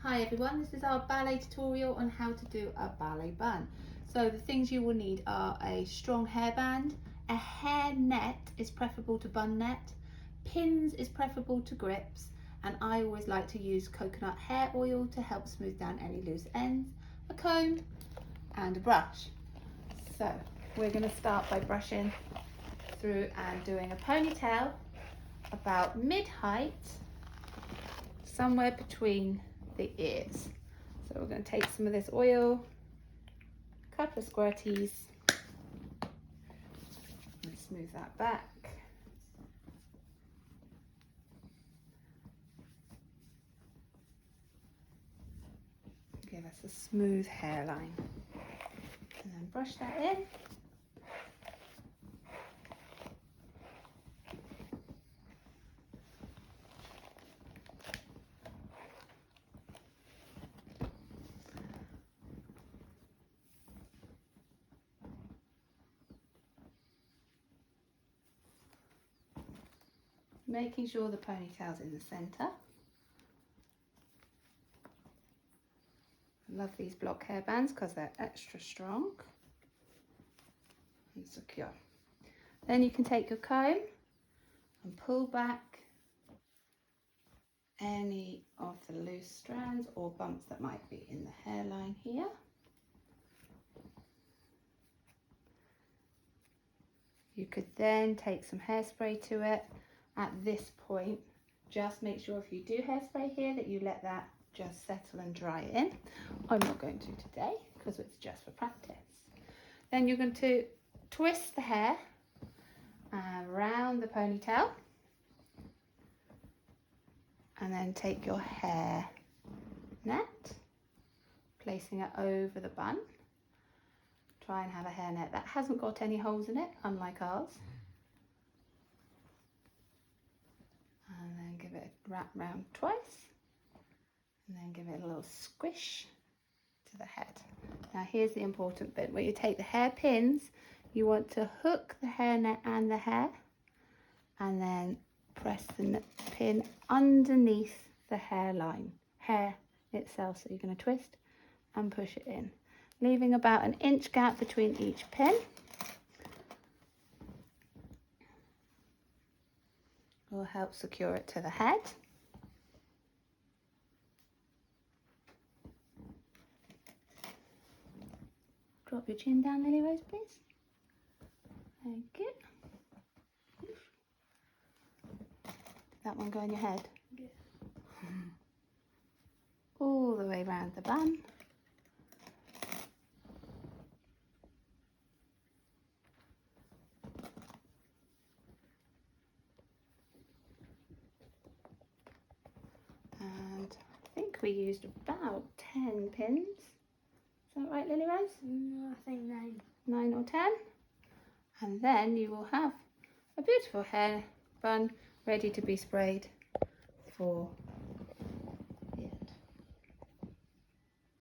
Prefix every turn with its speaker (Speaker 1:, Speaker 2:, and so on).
Speaker 1: Hi everyone, this is our ballet tutorial on how to do a ballet bun. So the things you will need are a strong hairband, a hair net is preferable to bun net, pins is preferable to grips, and I always like to use coconut hair oil to help smooth down any loose ends, a comb and a brush. So we're going to start by brushing through and doing a ponytail about mid-height, somewhere between the ears. So we're going to take some of this oil, a couple of squirties, and smooth that back. Give us a smooth hairline. And then brush that in. Making sure the ponytail's in the centre. I love these block hairbands because they're extra strong and secure. Then you can take your comb and pull back any of the loose strands or bumps that might be in the hairline here. You could then take some hairspray to it. At this point, just make sure if you do hairspray here that you let that just settle and dry in. I'm not going to today because it's just for practice. Then you're going to twist the hair around the ponytail and then take your hair net, placing it over the bun. Try and have a hair net that hasn't got any holes in it, unlike ours. And then give it a wrap round twice, and then give it a little squish to the head. Now here's the important bit. Where you take the hair pins, you want to hook the hair net and the hair, and then press the pin underneath the hair itself. So you're going to twist and push it in, leaving about an inch gap between each pin. Will help secure it to the head. Drop your chin down, Lily Rose, please. Thank you. Did that one go in your head? Yeah. All the way around the bun. And I think we used about 10 pins. Is that right, Lily Rose?
Speaker 2: No, I think 9.
Speaker 1: 9 or 10. And then you will have a beautiful hair bun ready to be sprayed for